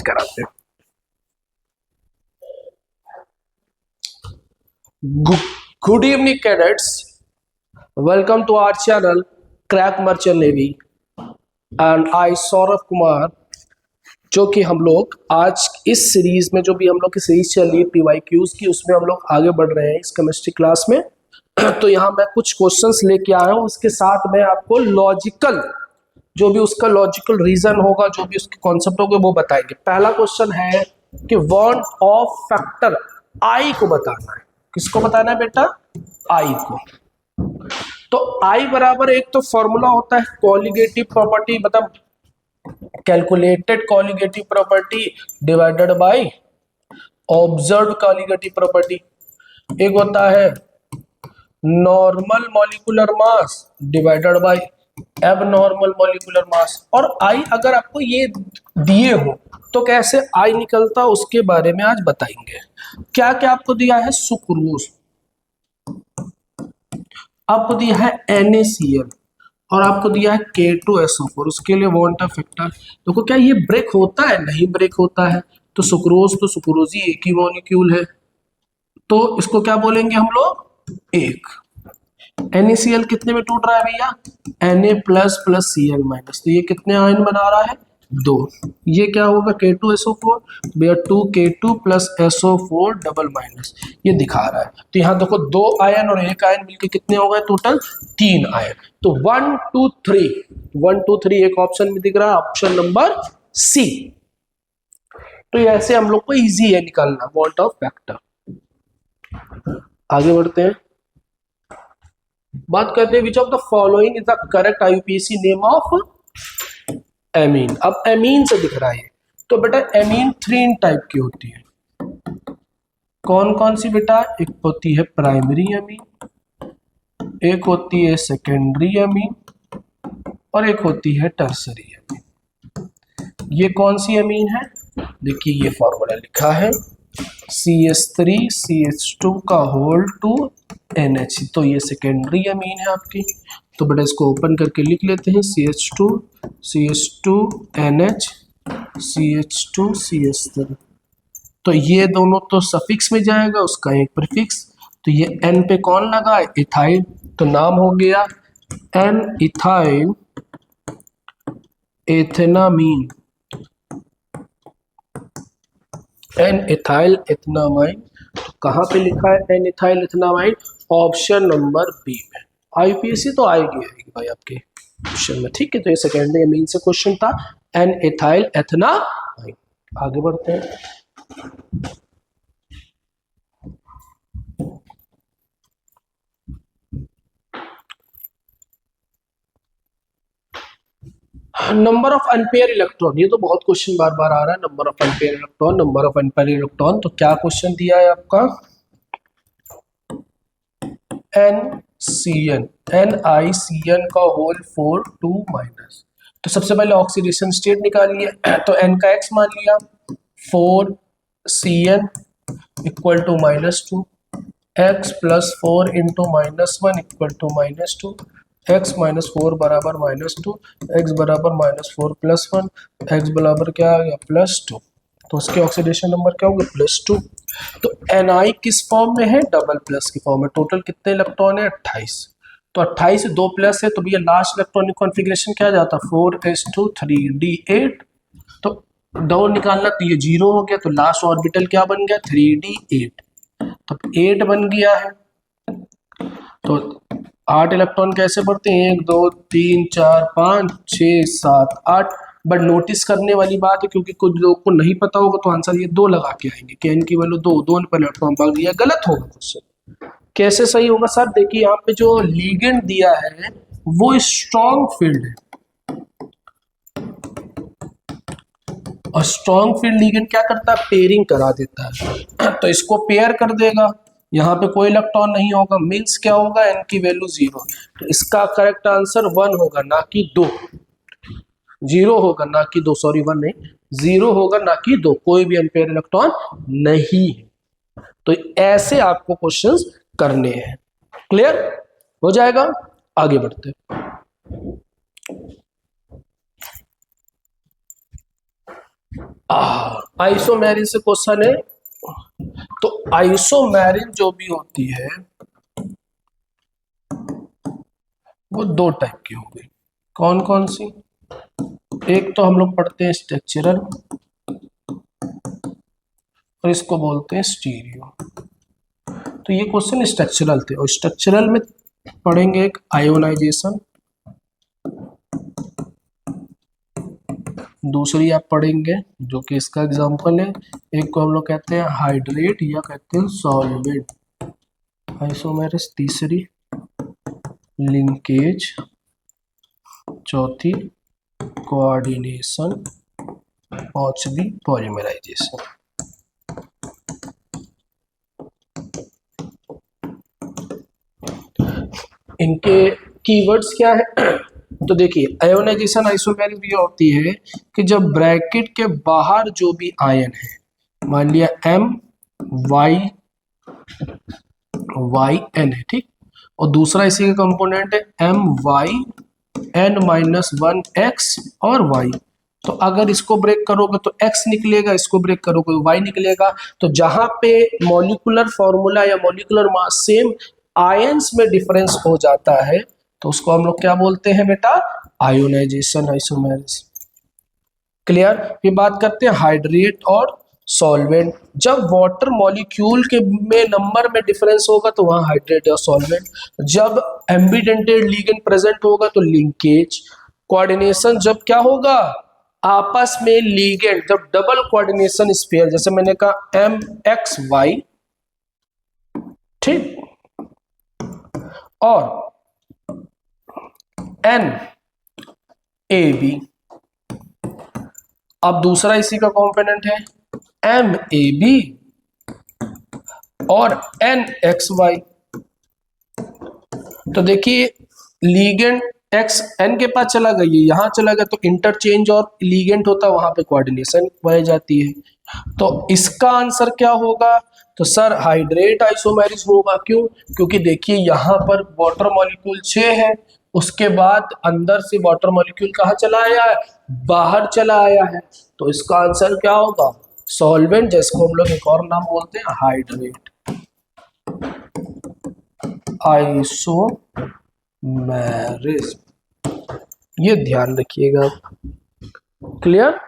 Test कराते हैं। Good evening cadets, welcome to our channel Crack Merchant Navy and I Saurabh Kumar. जो कि हम लोग आज इस सीरीज में, जो भी हम लोग की सीरीज चल रही है PYQs की, उसमें हम लोग आगे बढ़ रहे हैं इस केमिस्ट्री क्लास में। तो यहाँ मैं कुछ क्वेश्चंस लेके आया हूँ, उसके साथ में आपको लॉजिकल, जो भी उसका लॉजिकल रीजन होगा, जो भी उसके कॉन्सेप्ट होंगे वो बताएंगे। पहला क्वेश्चन है कि वांट ऑफ फैक्टर आई को बताना है। किसको बताना है बेटा? आई को। तो आई बराबर, एक तो फॉर्मूला होता है कॉलिगेटिव प्रॉपर्टी, मतलब calculated colligative property divided by observed colligative property. एक होता है normal molecular mass divided by abnormal molecular mass. और आई अगर आपको ये दिए हो तो कैसे आई निकलता, उसके बारे में आज बताएंगे। क्या क्या आपको दिया है? सुक्रोज, आपको दिया है NaCl और आपको दिया है K2SO4। उसके लिए वांट ऑफ फैक्टर। देखो क्या ये ब्रेक होता है? नहीं ब्रेक होता है। तो सुक्रोज ही एक ही मॉलिक्यूल है, तो इसको क्या बोलेंगे हम लोग? एक। NaCl कितने में टूट रहा है भैया? Na plus plus Cl minus, तो ये कितने आयन बना रहा है? 2। ये क्या होगा? K2SO4 भैया, 2K2 plus SO4 double minus, ये दिखा रहा है। तो यहाँ देखो 2 आयन और 1 आयन मिलके कितने हो गए? Total 3 ion. तो 1 2 3 1 2 3 एक ऑप्शन में दिख रहा है, ऑप्शन नंबर सी। तो ऐसे हम लोग को इजी है निकालना वांट ऑफ फैक्टर। आगे बढ़ते हैं, बात करते हैं which of the following is the correct IUPAC name of amine. अब एमीन से दिख रहा है, तो बेटा एमीन 3 टाइप की होती है। कौन कौन सी बेटा? एक होती है प्राइमरी एमीन, एक होती है सेकेंडरी एमीन और एक होती है टर्सरी एमीन। ये कौन सी एमीन है? देखिए ये फॉर्मूला लिखा है CH3CH2 का होल टू NH, तो ये सेकेंडरी एमीन है आपकी। तो बेटा इसको ओपन करके लिख लेते हैं CH2 NH CH2 CH3। तो ये दोनों तो सफिक्स में जाएगा, उसका एक प्रीफिक्स। तो ये N पे कौन लगा? इथाइल, तो नाम हो गया N ethyl ethanamine, N ethyl ethanamine. तो कहाँ पे लिखा है N ethyl ethanamine? Option number B में। IUPAC तो आएगी भाई आपके क्वेश्चन में, ठीक है। तो ये सेकेंडरी एमीन से क्वेश्चन था, N इथाइल एथेनामाइन। आगे बढ़ते हैं, नंबर ऑफ अनपेयर इलेक्ट्रॉन। ये तो बहुत क्वेश्चन बार बार आ रहा है, number of unpaired electron, number of unpaired electron. तो क्या क्वेश्चन दिया है आपका? NiCN का होल 4 2 माइनस। तो सबसे पहले ऑक्सीडेशन स्टेट निकालिए। तो N का X मान लिया, 4Cn equal to -2, X plus 4 into -1 equal to -2, x minus 4 बराबर -2, x बराबर -4 प्लस 1, x बराबर क्या आ गया? +2। तो उसके ऑक्सीडेशन नंबर क्या होगा? +2। तो Ni किस फॉर्म में है? डबल प्लस की फॉर्म में। टोटल कितने इलेक्ट्रॉन है? 28। तो 28 2 प्लस है, तो भैया लास्ट इलेक्ट्रॉनिक कॉन्फ़िगरेशन क्या जाता? 4s2 3d8। तो दो निकालना, तो ये 0 हो गया, तो लास्ट ऑर्बिटल क्या बन गया? 3d8। तो 8 बन गया है। तो 8 इलेक्ट्रॉन कैसे बढ़ते हैं? 1 2 3 4 5 6 7 8। बट नोटिस करने वाली बात है, क्योंकि कुछ लोगों को नहीं पता होगा तो आंसर ये 2 लगा के आएंगे कि N की वैल्यू 2 पर इलेक्ट्रॉन भाग दिया। गलत होगा क्वेश्चन। कैसे सही होगा सर? देखिए यहाँ पे जो लिगेंड दिया है वो स्ट्रॉन्ग फील्ड है, और स्ट्रॉन्ग फील्ड लिगेंड क्या करता है? पेयरिंग करा देता है। तो इसको पेयर कर देगा, यहाँ पे कोई इलेक्ट्रॉन नहीं होगा, मीन्स क्या होगा? N की वैल्यू 0। तो इसका करेक्ट आंसर 1 होगा, ना कि 2। 0 होगा, ना कि 2, सॉरी 1 नहीं, 0 होगा, ना कि 2। कोई भी अनपेयर इलेक्ट्रॉन नहीं है। तो ऐसे आपको क्वेश्चंस करने हैं। क्लियर हो जाएगा? आगे बढ़ते हैं। आइसोमेरिन से क्वेश्चन है। तो आइसोमेरिन जो भी होती है वो दो टाइप की हो गई। कौन कौन सी? एक तो हम लोग पढ़ते हैं स्ट्रक्चरल और इसको बोलते हैं स्टीरियो। तो ये क्वेश्चन स्ट्रक्चरल थे और स्ट्रक्चरल में पढ़ेंगे एक आयोनाइजेशन, दूसरी आप पढ़ेंगे जो कि इसका एग्जांपल है, एक को हम लोग कहते हैं हाइड्रेट या कहते हैं सॉल्वेंट आइसोमेरिस, तीसरी लिंकेज, चौथी कोऑर्डिनेशन, पांचवी पॉलीमराइजेशन। इनके कीवर्ड्स क्या है? तो देखिए आयोनाइजेशन आइसोमेरिस ये होती है कि जब ब्रैकेट के बाहर जो भी आयन है, मान लिया M Y N है, ठीक, और दूसरा इसी का कंपोनेंट है MYN-1X और Y। तो अगर इसको ब्रेक करोगे तो X निकलेगा, इसको ब्रेक करोगे तो Y निकलेगा। तो जहां पे मॉलिक्यूलर फॉर्मूला या मॉलिक्यूलर मास सेम, आयंस में डिफरेंस हो जाता है तो उसको हम लोग क्या बोलते हैं बेटा? Ionisation isomerism. क्लियर? ये बात करते हैं हाइड्रेट और सॉल्वेंट। जब वाटर मॉलिक्यूल के में नंबर में डिफरेंस होगा तो वहां हाइड्रेट और सॉल्वेंट। जब एम्बिडेंटेड लिगेंड प्रेजेंट होगा तो लिंकेज। कोऑर्डिनेशन जब क्या होगा? आपस में लिगेंड, जब डबल कोऑर्डिनेशन स्फीयर, जैसे मैंने कहा MXY, ठीक, और NAB। अब दूसरा इसी का कंपोनेंट है MAB और NXY। तो देखिए लीगेंड एक्स एन के पास चला गया, यहां चला गया, तो इंटरचेंज और लीगेंड होता है, वहां पे कोऑर्डिनेशन बह जाती है। तो इसका आंसर क्या होगा? तो सर हाइड्रेट आइसोमेरिस होगा। क्यों? क्योंकि देखिए यहां पर वाटर मॉलिक्यूल 6 है, उसके बाद अंदर से वाटर मॉलिक्यूल कहाँ चला आया है? बाहर चला आया है। तो इसका आंसर क्या होगा? सॉल्वेंट, जिसको हम लोग एक और नाम बोलते हैं हाइड्रेट आइसोमेरिस। ये ध्यान रखिएगा। क्लियर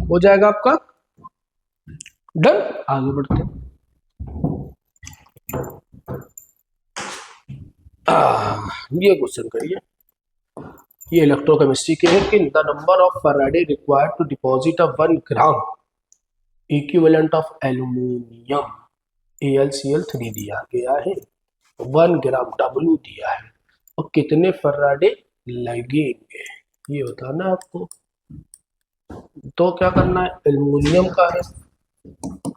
हो जाएगा आपका? डन। आगे बढ़ते हैं। ये क्वेश्चन करिए। ये इलेक्ट्रोकेमिस्ट्री के है कि the number of faraday required to deposit a 1 gram equivalent of aluminium AlCl3 दिया गया है, 1 ग्राम W दिया है, और कितने फैराडे लगेंगे ये बताना आपको। तो क्या करना है? एल्यूमिनियम का है,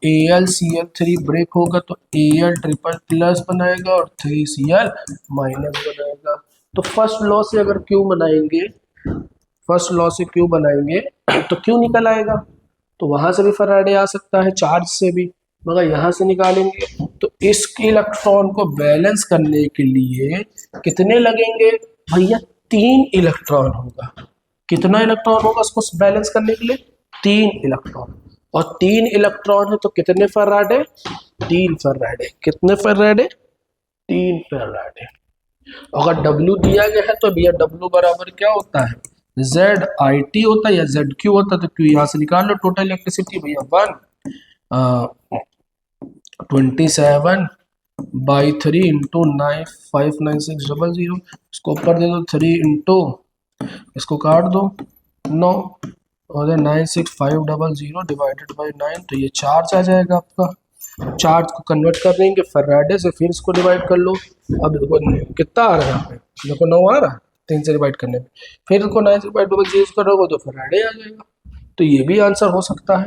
AlCl3 ब्रेक होगा तो Al ट्रिपल प्लस बनाएगा और 3Cl माइनस बनाएगा। तो फर्स्ट लॉ से अगर क्यू बनाएंगे, फर्स्ट लॉ से क्यू बनाएंगे तो क्यू निकल आएगा। तो वहां से भी फैराडे आ सकता है, चार्ज से भी, मगर यहाँ से निकालेंगे तो इस इलेक्ट्रॉन को बैलेंस करने के लिए कितने लगेंगे भैया? 3 इलेक्ट्रॉन होगा। कितना इलेक्ट्रॉन होगा उसको बैलेंस करने के लिए? 3 इलेक्ट्रॉन। और 3 इलेक्ट्रॉन है तो कितने फैराडे? 3 फैराडे। कितने फैराडे? 3 फैराडे। अगर W दिया गया है तो भैया W बराबर क्या होता है? ZIT होता है या ZQ होता है। तो Q यहाँ से निकाल लो। टोटल इलेक्ट्रिसिटी भैया 127/3 इंटू 959600। इसको ऊपर दे दो 3 इंटू, इसको काट दो 9 और 96500 डिवाइडेड बाई 9। तो ये चार्ज आ जाएगा आपका। चार्ज को कन्वर्ट कर देंगे फैराडे से, फिर इसको डिवाइड कर लो। अब देखो कितना आ रहा है, देखो 9 आ रहा है 3 से डिवाइड करने में, फिर इसको 96500 करोगे तो फैराडे आ जाएगा। तो ये भी आंसर हो सकता है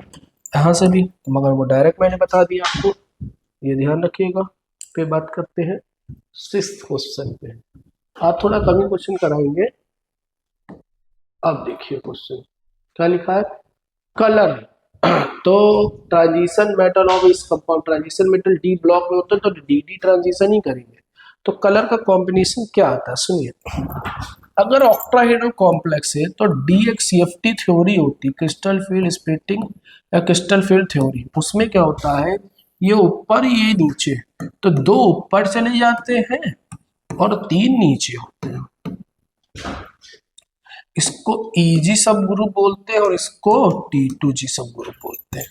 यहाँ से भी, मगर वो डायरेक्ट मैंने बता दिया आपको, ये ध्यान रखिएगा। फिर बात करते हैं 6th क्वेश्चन पे। आप थोड़ा कमी क्वेश्चन कराएंगे। अब देखिए क्वेश्चन क्या लिखा है? कलर। तो ट्रांजिशन मेटल ऑफ इस compound, transition metal D block में होते हैं तो डी ट्रांजिशन ही करेंगे। तो कलर का कॉम्बिनेशन क्या आता है सुनिए। अगर ऑक्टाहेड्रल कॉम्प्लेक्स है तो DXCFT थ्योरी होती, क्रिस्टल फील्ड स्प्लिटिंग या क्रिस्टल फील्ड थ्योरी। उसमें क्या होता है, ये ऊपर ये नीचे, तो 2 ऊपर चले जाते हैं और 3 नीचे होते हैं। इसको EG सब ग्रुप बोलते हैं और इसको T2G सब ग्रुप बोलते हैं।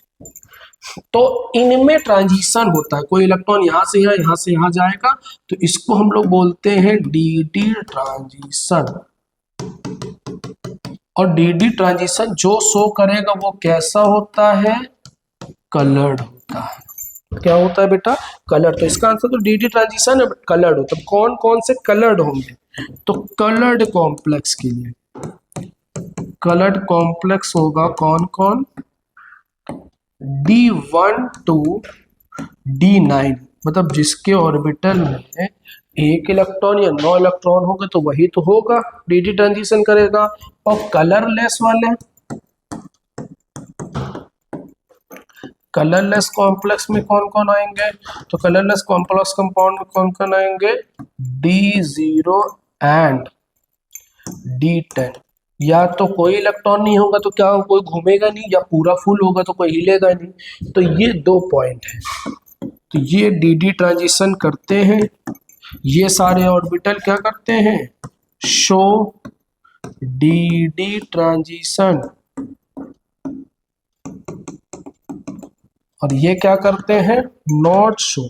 तो इनमें ट्रांजिशन होता है, कोई इलेक्ट्रॉन यहां से यहां से यहां जाएगा, तो इसको हम लोग बोलते हैं DD ट्रांजिशन। और DD ट्रांजिशन जो शो करेगा वो कैसा होता है, कलर्ड होता है। क्या होता है बेटा, कलर। तो इसका आंसर तो DD ट्रांजिशन कलर्ड होता है। कौन कौन से कलर्ड होंगे, तो कलर्ड कॉम्प्लेक्स के लिए कलर्ड कॉम्प्लेक्स होगा कौन कौन, D1 to D9, मतलब जिसके ऑर्बिटल में 1 इलेक्ट्रॉन या 9 इलेक्ट्रॉन होगा तो वही तो होगा DD ट्रांजिशन करेगा। और कलरलेस वाले, कलरलेस कॉम्प्लेक्स में कौन कौन आएंगे, तो कलरलेस कॉम्प्लेक्स कंपाउंड में कौन कौन आएंगे, D0 एंड D10। या तो कोई इलेक्ट्रॉन नहीं होगा तो क्या कोई घूमेगा नहीं, या पूरा फुल होगा तो कोई हिलेगा नहीं। तो ये 2 पॉइंट है। तो ये DD ट्रांजिशन करते हैं, ये सारे ऑर्बिटल क्या करते हैं, शो DD ट्रांजिशन। और ये क्या करते हैं, नॉट शो।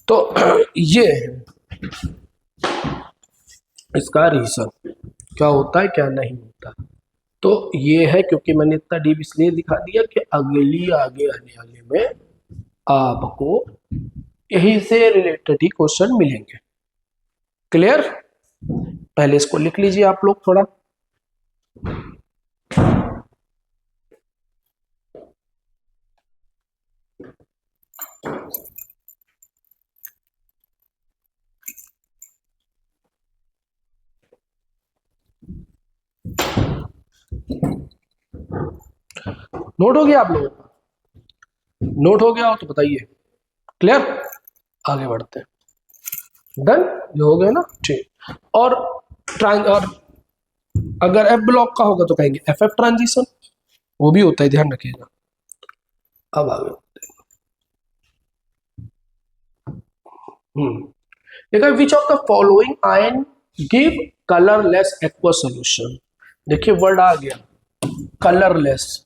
तो ये इसका रीजन क्या होता है क्या नहीं होता। तो ये है, क्योंकि मैंने इतना डीप इसलिए दिखा दिया कि अगली आगे आने वाले में आपको यही से रिलेटेड ही क्वेश्चन मिलेंगे। क्लियर, पहले इसको लिख लीजिए आप लोग थोड़ा। नोट हो गया आप लोगों का, नोट हो गया हो तो बताइए। क्लियर, आगे बढ़ते हैं। डन, ये हो गया ना, ठीक। और अगर F ब्लॉक का होगा तो कहेंगे FF ट्रांजिशन, वो भी होता है, ध्यान रखिएगा। अब आगे बढ़ते हैं। देखिए, which of the following ion give colourless aqua solution. देखिए वर्ड आ गया कलरलेस।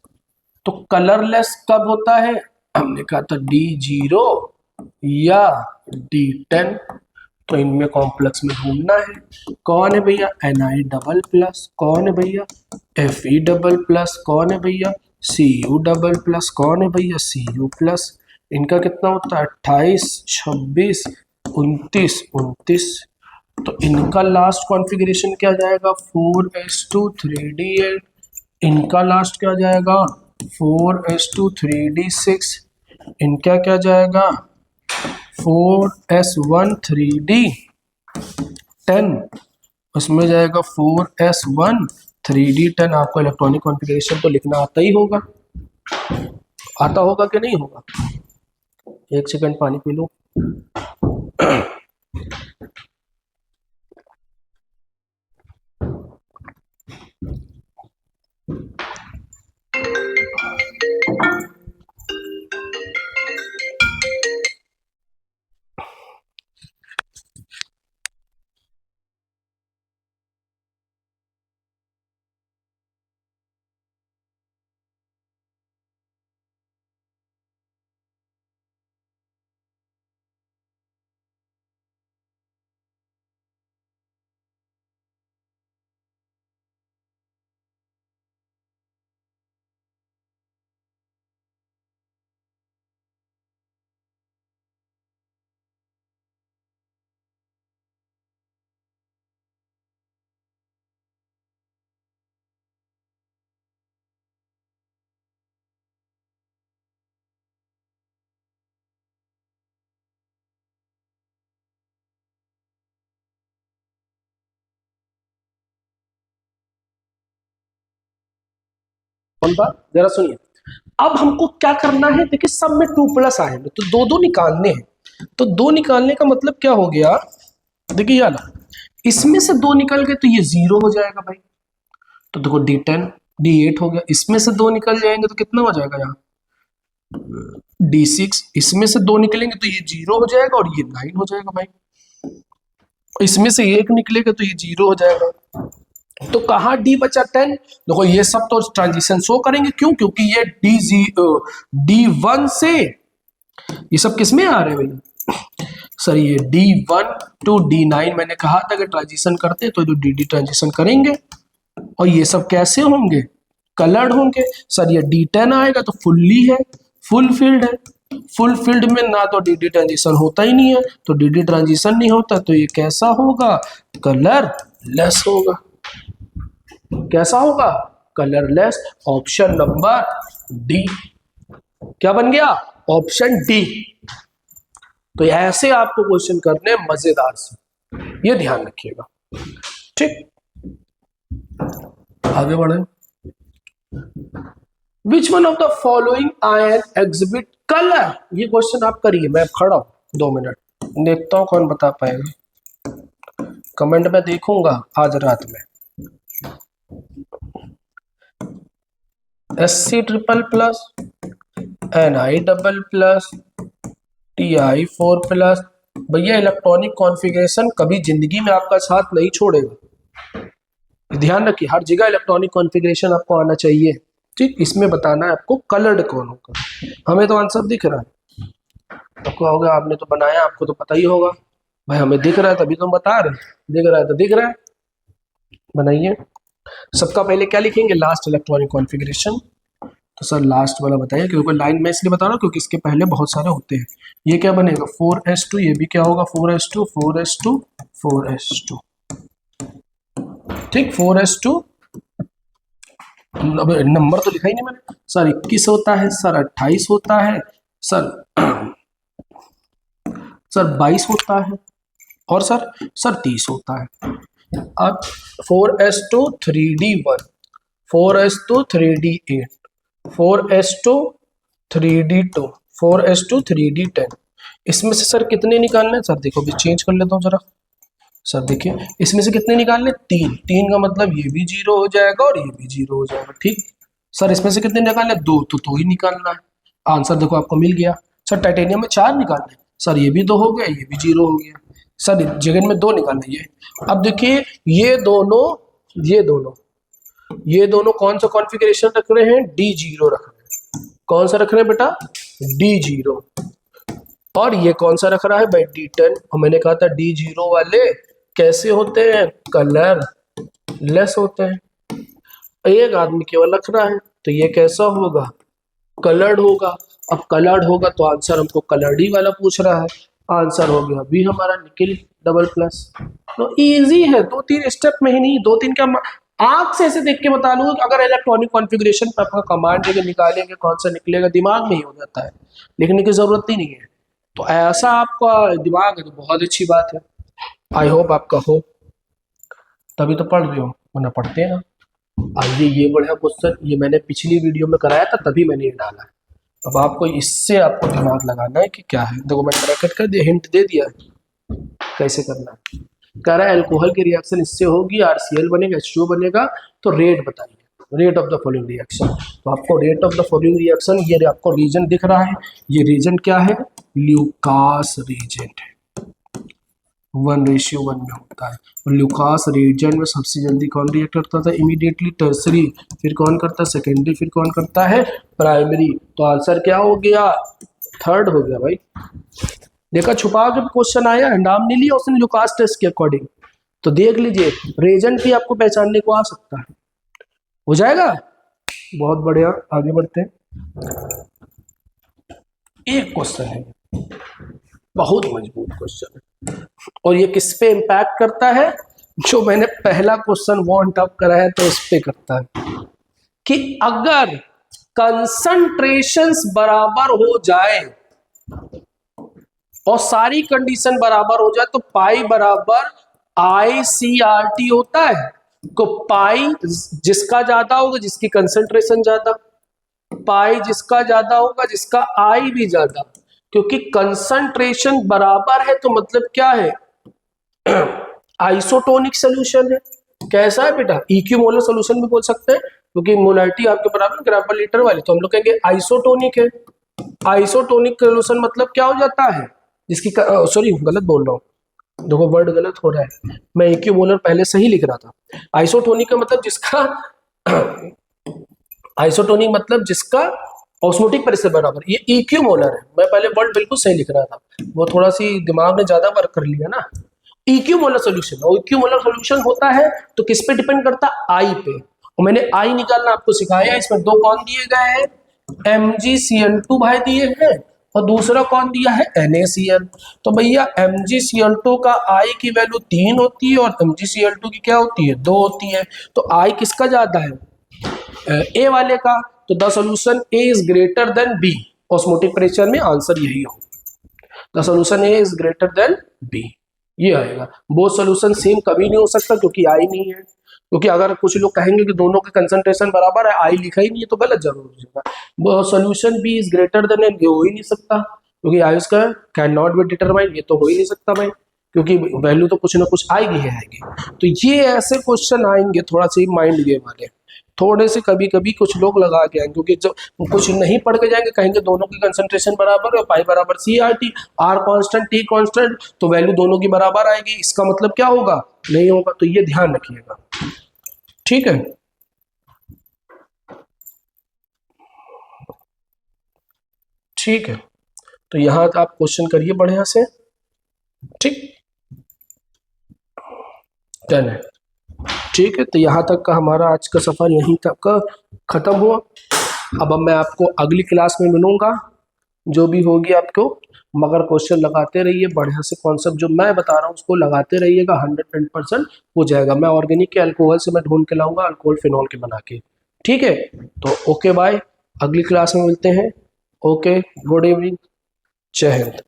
तो कलरलेस कब होता है, हमने कहा था D0 या D10। तो इनमें कॉम्प्लेक्स में ढूंढना है, कौन है भैया Ni डबल प्लस, कौन है भैया Fe डबल प्लस, कौन है भैया Cu डबल प्लस, कौन है भैया Cu प्लस। इनका कितना होता है 28, 26, 29, 29। तो इनका लास्ट कॉन्फ़िगरेशन क्या जाएगा 4s2 3d8। इनका लास्ट क्या जाएगा 4s2 3d6। इनका क्या जाएगा 4s1 3d10। उसमें जाएगा 4s1 3d10। आपको इलेक्ट्रॉनिक कॉन्फ़िगरेशन तो लिखना आता ही होगा, आता होगा कि नहीं होगा। एक सेकंड पानी पी लो। कौन था जरा सुनिए। अब हमको क्या करना है, देखिए सब में 2+ आएंगे तो दो दो निकालने हैं। तो दो निकालने का मतलब क्या हो गया, देखिए यार इसमें से दो निकल गए तो ये 0 हो जाएगा भाई। तो देखो D10 D8 हो गया, इसमें से दो निकल जाएंगे तो कितना हो जाएगा यहाँ D6, इसमें से दो निकलेंगे तो ये 0 हो जाएगा और ये 9 हो जाएगा भाई। इसमें से एक निकलेगा तो ये 0 हो जाएगा। तो कहाँ D बचा 10, देखो ये सब तो ट्रांजिशन शो करेंगे, क्यों, क्योंकि ये D1 से ये सब किस में आ रहे हैं भैया सर, ये D1 to D9 मैंने कहा था कि ट्रांजिशन करते तो जो DD ट्रांजिशन करेंगे। और ये सब कैसे होंगे, कलर्ड होंगे। सर ये D10 आएगा तो फुल्ली है, फुल फील्ड है। फुल फील्ड में ना तो DD ट्रांजिशन होता ही नहीं है, तो DD ट्रांजिशन नहीं होता तो ये कैसा होगा, कलरलेस होगा। कैसा होगा, कलरलेस। ऑप्शन नंबर डी क्या बन गया, ऑप्शन डी। तो ऐसे आपको क्वेश्चन करने मजेदार से, ये ध्यान रखिएगा, ठीक। आगे बढ़े। Which one of the following ion exhibit colour, ये क्वेश्चन आप करिए, मैं खड़ा हूं 2 मिनट, देखता हूं कौन बता पाएगा, कमेंट में देखूंगा आज रात में। Sc++, Ni++, Ti4+। भैया इलेक्ट्रॉनिक कॉन्फ़िगरेशन कभी जिंदगी में आपका साथ नहीं छोड़ेगा, ध्यान रखिए, हर जगह इलेक्ट्रॉनिक कॉन्फ़िगरेशन आपको आना चाहिए, ठीक। इसमें बताना है आपको कलर्ड कौन होगा। हमें तो आंसर दिख रहा है, आपको होगा, आपने तो बनाया, आपको तो पता ही होगा भाई, हमें दिख रहा है तभी तो हम बता रहे हैं, दिख रहा है तो दिख रहा है, बनाइए। सबका पहले क्या लिखेंगे, लास्ट इलेक्ट्रॉनिक कॉन्फ़िगरेशन। तो सर लास्ट वाला बताइए, क्योंकि लाइन में इसलिए बता रहा हूँ क्योंकि इसके पहले बहुत सारे होते हैं। ये क्या बनेगा 4s2, ये भी क्या होगा 4s2 4s2 4s2, ठीक 4s2। नंबर तो लिखा ही नहीं मैंने, सर 21 होता है, सर 28 होता है, सर 22 होता है, और सर 30 होता है। अब 4s2 3d1, 4s2 3d8, 4s2 3d2, 4s2 3d10। इसमें से सर कितने निकालने हैं, सर देखो भी चेंज कर लेता हूँ जरा। सर देखिए इसमें से कितने निकालने, 3, 3 का मतलब ये भी 0 हो जाएगा और ये भी 0 हो जाएगा, ठीक। सर इसमें से कितने निकालने, 2, तो 2 ही निकालना है। आंसर देखो आपको मिल गया। सर टाइटेनियम में 4 निकालने, सर ये भी 2 हो गया, ये भी 0 हो गया। सर जगन में 2 निकालना, ये। अब देखिए ये दोनों कौन सा कॉन्फ़िगरेशन रख रहे हैं, D0 रख रहे हैं। कौन सा रख रहे हैं बेटा, D0। और ये कौन सा रख रहा है भाई, D10। और मैंने कहा था D0 वाले कैसे होते हैं, कलर लेस होते हैं। एक आदमी केवल रख रहा है तो ये कैसा होगा, कलर्ड होगा। अब कलर्ड होगा तो आंसर हमको कलर्ड ही वाला पूछ रहा है, आंसर हो गया भी हमारा निकिल डबल+। तो इजी है, 2-3 स्टेप में ही नहीं, 2-3 का आंख से ऐसे देख के बता लूंगा कि अगर इलेक्ट्रॉनिक कॉन्फ़िगरेशन पर आपका कमांड देके निकालेंगे कौन सा निकलेगा, दिमाग में ही हो जाता है, लिखने की जरूरत ही नहीं है। तो ऐसा आपका दिमाग है तो बहुत अच्छी बात है, आई होप आपका हो, तभी तो पढ़ रहे हो, वरना पढ़ते हैं ना। आइए ये बढ़िया क्वेश्चन, ये मैंने पिछली वीडियो में कराया था तभी मैंने ये डाला है। अब आपको इससे आपको दिमाग लगाना है कि क्या है, देखो मैंने ब्रैकेट कर दिया, हिंट दे दिया कैसे करना है। कह रहा है अल्कोहल की रिएक्शन इससे होगी, RCl बनेगा, H2O बनेगा, तो रेट बताइए, rate of the following reaction. तो आपको rate of the following reaction, ये आपको रीजन दिख रहा है, ये रीजन क्या है, ल्यूकास रीजेंट है, 1:1 में होता है। और ल्यूकास रीजन में सबसे जल्दी कौन रिएक्ट करता था, इमीडिएटली टर्सरी, फिर कौन करता है सेकेंडरी, फिर कौन करता है प्राइमरी। तो आंसर क्या हो गया, 3rd हो गया भाई। देखा छुपा के क्वेश्चन आया, नाम नहीं लिया उसने ल्यूकास टेस्ट के अकॉर्डिंग, तो देख लीजिए रीजन भी आपको पहचानने को आ सकता है, हो जाएगा। बहुत बढ़िया, आगे बढ़ते हैं। एक क्वेश्चन है, बहुत मजबूत क्वेश्चन है, और ये किस पे इम्पैक्ट करता है, जो मैंने पहला क्वेश्चन वांट अप कराया तो उस पे करता है कि अगर कंसंट्रेशंस बराबर हो जाए और सारी कंडीशन बराबर हो जाए तो पाई बराबर ICRT होता है। तो पाई जिसका ज्यादा होगा, जिसकी कंसंट्रेशन ज्यादा, पाई जिसका ज्यादा होगा, जिसका आई भी ज्यादा, क्योंकि कंसंट्रेशन बराबर है तो मतलब क्या है, आइसोटोनिक सोल्यूशन है। कैसा है बेटा, इक्विमोलर सोल्यूशन भी बोल सकते हैं, क्योंकि मोलारिटी आपके बराबर ग्राम पर लीटर वाली, तो हम लोग कहेंगे आइसोटोनिक है। आइसोटोनिक सोल्यूशन मतलब क्या हो जाता है, जिसकी सॉरी गलत बोल रहा हूँ, देखो वर्ड गलत हो रहा है, मैं इक्विमोलर पहले सही लिख रहा था। आइसोटोनिक का मतलब जिसका आइसोटोनिक मतलब जिसका ऑस्मोटिक प्रेशर बराबर, ये इक्विमोलर है। मैं पहले वर्ड बिल्कुल सही लिख रहा था, वो थोड़ा सी दिमाग ने ज्यादा वर्क कर लिया ना। इक्विमोलर सॉल्यूशन, और इक्विमोलर सॉल्यूशन होता है तो किस पे डिपेंड करता है, आई पे। और मैंने आई निकालना आपको सिखाया, इसमें दो कौन दिए गए हैं, MgCl2 भाई दिए हैं, और दूसरा कौन दिया है, NaCl। तो भैया MgCl2 का आई की वैल्यू 3 होती है और MgCl2 की क्या होती है, 2 होती है। तो आई किसका ज्यादा है, ए वाले का। तो the solution A is greater than B, osmotic pressure में आंसर यही हो, the solution A is greater than B, ये आएगा। बोथ सोल्यूशन सेम कभी नहीं हो सकता क्योंकि आई नहीं है, क्योंकि अगर कुछ लोग कहेंगे कि दोनों के कंसंट्रेशन बराबर है, आई लिखा ही नहीं है, तो गलत जरूर हो जाएगा। Solution B is greater than N, ये हो ही नहीं सकता, क्योंकि आई उसका कैन नॉट बी डिटरमाइन, ये तो हो ही नहीं सकता भाई, क्योंकि वैल्यू तो कुछ ना कुछ आएगी ही आएगी। तो ये ऐसे क्वेश्चन आएंगे थोड़ा सा माइंड गेम वाले, थोड़े से कभी कभी कुछ लोग लगा के आएंगे, क्योंकि जब कुछ नहीं पढ़ के जाएंगे कहेंगे दोनों की कंसंट्रेशन बराबर है, पाई बराबर CRT, R constant T constant, तो वैल्यू दोनों की बराबर आएगी, इसका मतलब क्या होगा, नहीं होगा। तो ये ध्यान रखिएगा, ठीक है। ठीक है, तो यहां आप क्वेश्चन करिए बढ़िया से, ठीक, डन है। ठीक है, तो यहाँ तक का हमारा आज का सफर यहीं तक का खत्म हुआ। अब मैं आपको अगली क्लास में मिलूंगा, जो भी होगी आपको, मगर क्वेश्चन लगाते रहिए बढ़िया से, कॉन्सेप्ट जो मैं बता रहा हूँ उसको लगाते रहिएगा, 100% हो जाएगा। मैं ऑर्गेनिक के अल्कोहल से मैं ढूंढ के लाऊंगा, अल्कोहल फिनॉल के बना के, ठीक है। तो ओके बाय, अगली क्लास में मिलते हैं। ओके, गुड इवनिंग, जय हिंद।